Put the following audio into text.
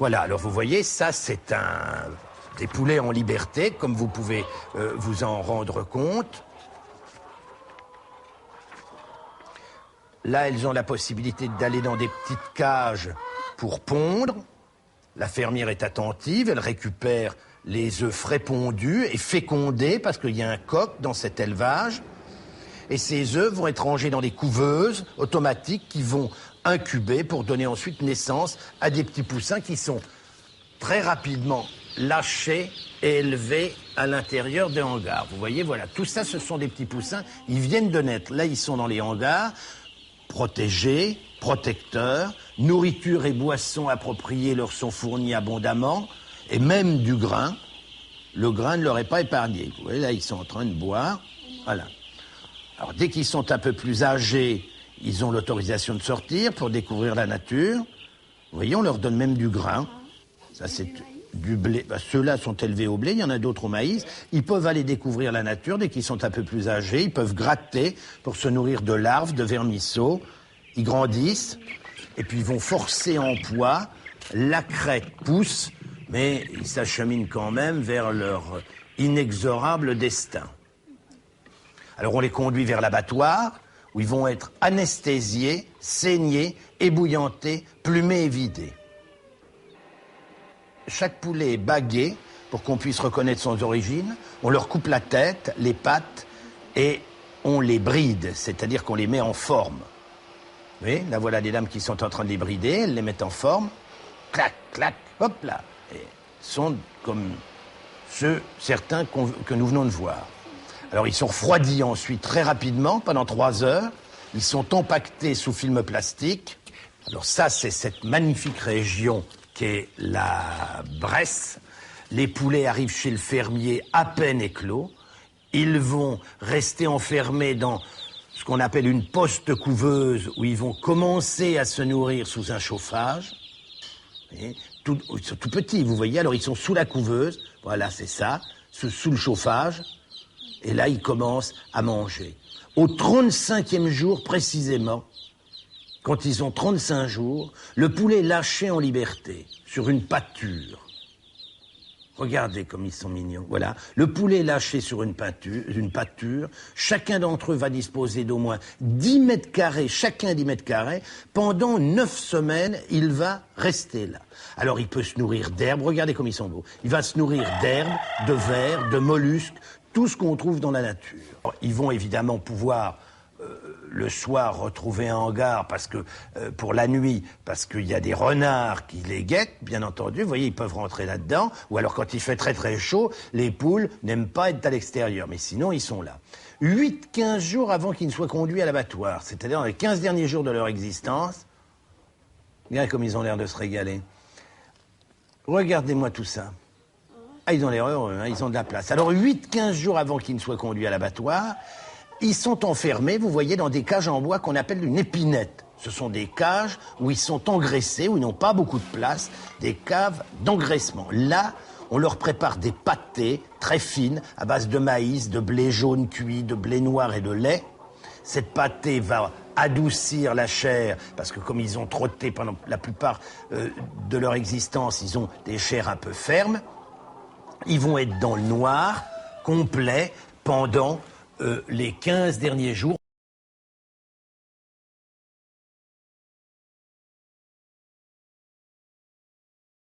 Voilà, alors vous voyez, ça c'est des poulets en liberté, comme vous pouvez vous en rendre compte. Là, elles ont la possibilité d'aller dans des petites cages pour pondre. La fermière est attentive, elle récupère les œufs frais pondus et fécondés parce qu'il y a un coq dans cet élevage. Et ces œufs vont être rangés dans des couveuses automatiques qui vont incuber pour donner ensuite naissance à des petits poussins qui sont très rapidement lâchés et élevés à l'intérieur des hangars. Vous voyez, voilà, tout ça, ce sont des petits poussins. Ils viennent de naître. Là, ils sont dans les hangars, protégés, protecteurs. Nourriture et boissons appropriées leur sont fournies abondamment. Et même du grain. Le grain ne leur est pas épargné. Vous voyez, là, ils sont en train de boire. Voilà. Alors, dès qu'ils sont un peu plus âgés, ils ont l'autorisation de sortir pour découvrir la nature. Vous voyez, on leur donne même du grain. Ça, c'est du blé. Ben, ceux-là sont élevés au blé, il y en a d'autres au maïs. Ils peuvent aller découvrir la nature dès qu'ils sont un peu plus âgés. Ils peuvent gratter pour se nourrir de larves, de vermisseaux. Ils grandissent et puis ils vont forcer en poids. La crête pousse, mais ils s'acheminent quand même vers leur inexorable destin. Alors on les conduit vers l'abattoir, où ils vont être anesthésiés, saignés, ébouillantés, plumés et vidés. Chaque poulet est bagué pour qu'on puisse reconnaître son origine. On leur coupe la tête, les pattes, et on les bride, c'est-à-dire qu'on les met en forme. Vous voyez, là voilà des dames qui sont en train de les brider, elles les mettent en forme. Clac, clac, hop là. Et sont comme certains que nous venons de voir. Alors ils sont refroidis ensuite très rapidement, pendant 3 heures. Ils sont empaquetés sous film plastique. Alors ça, c'est cette magnifique région qu'est la Bresse. Les poulets arrivent chez le fermier à peine éclos. Ils vont rester enfermés dans ce qu'on appelle une poste-couveuse, où ils vont commencer à se nourrir sous un chauffage. Ils sont tout petits, vous voyez. Alors ils sont sous la couveuse, voilà, c'est ça, sous le chauffage. Et là, ils commencent à manger. Au 35e jour précisément, quand ils ont 35 jours, le poulet est lâché en liberté sur une pâture. Regardez comme ils sont mignons. Voilà, le poulet est lâché sur une pâture. Chacun d'entre eux va disposer d'au moins 10 mètres carrés, chacun 10 mètres carrés. Pendant 9 semaines, il va rester là. Alors, il peut se nourrir d'herbes. Regardez comme ils sont beaux. Il va se nourrir d'herbes, de vers, de mollusques, tout ce qu'on trouve dans la nature. Ils vont évidemment pouvoir le soir retrouver un hangar parce que pour la nuit, parce qu'il y a des renards qui les guettent, bien entendu. Vous voyez, ils peuvent rentrer là-dedans. Ou alors quand il fait très très chaud, les poules n'aiment pas être à l'extérieur. Mais sinon, ils sont là. 8-15 jours avant qu'ils ne soient conduits à l'abattoir, c'est-à-dire dans les 15 derniers jours de leur existence. Regardez comme ils ont l'air de se régaler. Regardez-moi tout ça. Ah, ils ont l'air heureux, hein, ils ont de la place. Alors 8-15 jours avant qu'ils ne soient conduits à l'abattoir, ils sont enfermés, vous voyez, dans des cages en bois qu'on appelle une épinette. Ce sont des cages où ils sont engraissés, où ils n'ont pas beaucoup de place, des caves d'engraissement. Là, on leur prépare des pâtés très fines à base de maïs, de blé jaune cuit, de blé noir et de lait. Cette pâtée va adoucir la chair, parce que comme ils ont trotté pendant la plupart de leur existence, ils ont des chairs un peu fermes. Ils vont être dans le noir, complet, pendant les 15 derniers jours.